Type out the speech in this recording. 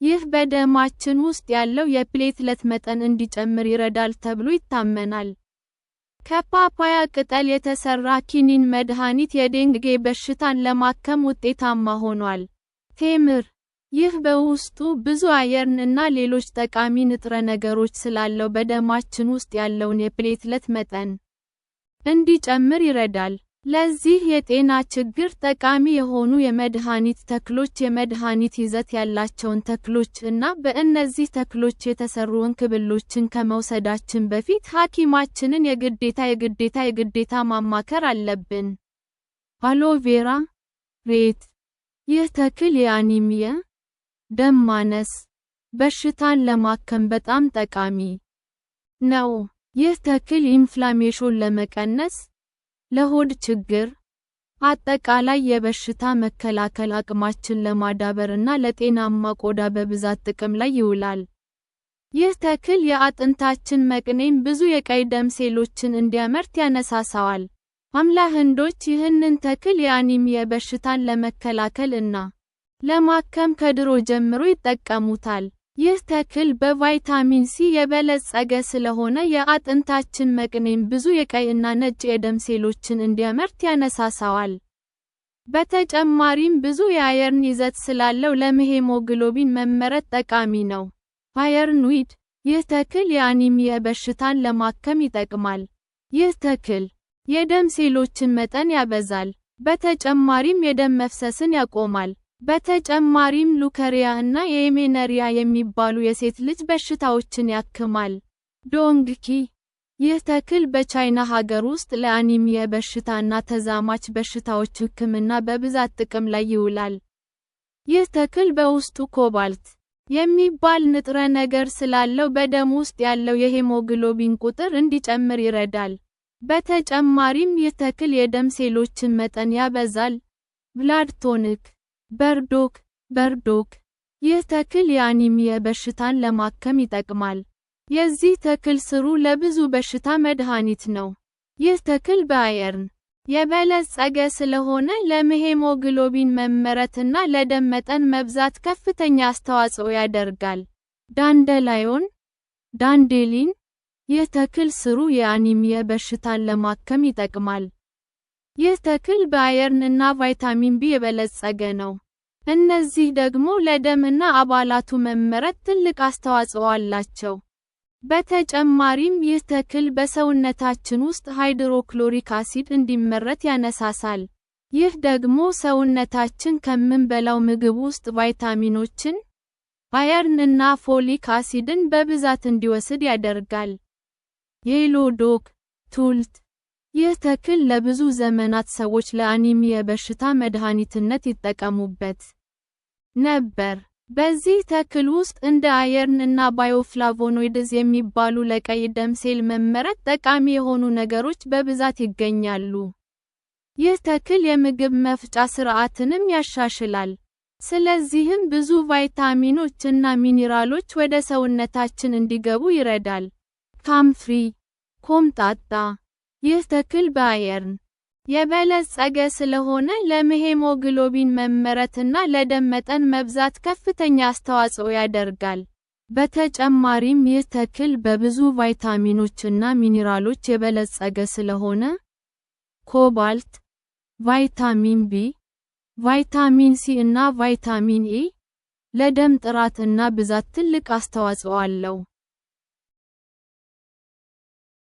ይህ በደማችን ውስጥ ያለው የፕሌትሌት መጠን እንዲጨምር ይረዳል ተብሎ ይታመናል። ከፓፓያ ቅጠል የተሰራ ኪኒን መድኃኒት የዴንጌ በሽታን ለማከም ውጤታማ ሆኗል። ቴምር ይህ በውስጡ ብዙ አየርን እና ሌሎች ጠቃሚ ንጥረ ነገሮች ስላለው በደማችን ውስጥ ያለውን የፕሌትሌት መጠን እንዲጨምር ይረዳል። ለዚህ የጤና ችግር ጠቃሚ የሆኑ የመድኃኒት ተክሎች የመድኃኒት ይዘት ያላቸውን ተክሎች እና በእነዚህ ተክሎች የተሰሩ እንክብሎችን ከመውሰዳችን በፊት ሐኪማችንን የግዴታ ማማከር አለብን። አሎቬራ ሬት ይህ ተክል የአኒሚያ ደም ማነስ በሽታን ለማከም በጣም ጠቃሚ ነው። ይህ ተክል ኢንፍላሜሽን ለመቀነስ፣ ለሆድ ችግር፣ አጠቃላይ የበሽታ መከላከል አቅማችን ለማዳበር እና ለጤናማ ቆዳ በብዛት ጥቅም ላይ ይውላል። ይህ ተክል የአጥንታችን መቅኔም ብዙ የቀይ ደም ሴሎችን እንዲያመርት ያነሳሳዋል። አምላ ህንዶች ይህንን ተክል የአኒሚያ በሽታን ለመከላከል እና ለማከም ከድሮ ጀምሮ ይጠቀሙታል። ይህ ተክል በቫይታሚን ሲ የበለጸገ ስለሆነ የአጥንታችን መቅኔም ብዙ የቀይ እና ነጭ የደም ሴሎችን እንዲያመርት ያነሳሳዋል። በተጨማሪም ብዙ የአየርን ይዘት ስላለው ለሄሞግሎቢን መመረት ጠቃሚ ነው። አየርኑይድ ይህ ተክል የአኒሚያ በሽታን ለማከም ይጠቅማል። ይህ ተክል የደም ሴሎችን መጠን ያበዛል። በተጨማሪም የደም መፍሰስን ያቆማል። በተጨማሪም ሉከሪያ እና የሜነሪያ የሚባሉ የሴት ልጅ በሽታዎችን ያክማል። ዶንግኪ ይህ ተክል በቻይና ሀገር ውስጥ ለአኒሚያ በሽታ እና ተዛማች በሽታዎች ሕክምና በብዛት ጥቅም ላይ ይውላል። ይህ ተክል በውስጡ ኮባልት የሚባል ንጥረ ነገር ስላለው በደም ውስጥ ያለው የሄሞግሎቢን ቁጥር እንዲጨምር ይረዳል። በተጨማሪም ይህ ተክል የደም ሴሎችን መጠን ያበዛል። ብላድ ቶኒክ በርዶክ ይህ ተክል የአኒሚያ በሽታን ለማከም ይጠቅማል። የዚህ ተክል ስሩ ለብዙ በሽታ መድኃኒት ነው። ይህ ተክል በአየርን የበለጸገ ስለሆነ ለሄሞግሎቢን መመረት እና ለደም መጠን መብዛት ከፍተኛ አስተዋጽኦ ያደርጋል። ዳንዴሊን ይህ ተክል ስሩ የአኒሚያ በሽታን ለማከም ይጠቅማል። ይህ ተክል በአየርን እና ቫይታሚን ቢ የበለጸገ ነው። እነዚህ ደግሞ ለደም እና አባላቱ መመረት ትልቅ አስተዋጽኦ አላቸው። በተጨማሪም ይህ ተክል በሰውነታችን ውስጥ ሃይድሮክሎሪክ አሲድ እንዲመረት ያነሳሳል። ይህ ደግሞ ሰውነታችን ከምንበላው ምግብ ውስጥ ቫይታሚኖችን፣ አየርን እና ፎሊክ አሲድን በብዛት እንዲወስድ ያደርጋል። የሎ ዶክ ቱልት ይህ ተክል ለብዙ ዘመናት ሰዎች ለአኒሚያ በሽታ መድኃኒትነት ይጠቀሙበት ነበር። በዚህ ተክል ውስጥ እንደ አየርን እና ባዮፍላቮኖይድስ የሚባሉ ለቀይ ደም ሴል መመረት ጠቃሚ የሆኑ ነገሮች በብዛት ይገኛሉ። ይህ ተክል የምግብ መፍጫ ስርዓትንም ያሻሽላል። ስለዚህም ብዙ ቫይታሚኖች እና ሚኒራሎች ወደ ሰውነታችን እንዲገቡ ይረዳል። ካምፍሪ ኮምጣጣ ይህ ተክል በአየርን የበለጸገ ስለሆነ ለሄሞግሎቢን መመረት እና ለደም መጠን መብዛት ከፍተኛ አስተዋጽኦ ያደርጋል። በተጨማሪም ይህ ተክል በብዙ ቫይታሚኖች እና ሚኒራሎች የበለጸገ ስለሆነ ኮባልት፣ ቫይታሚን ቢ፣ ቫይታሚን ሲ እና ቫይታሚን ኢ ለደም ጥራት እና ብዛት ትልቅ አስተዋጽኦ አለው።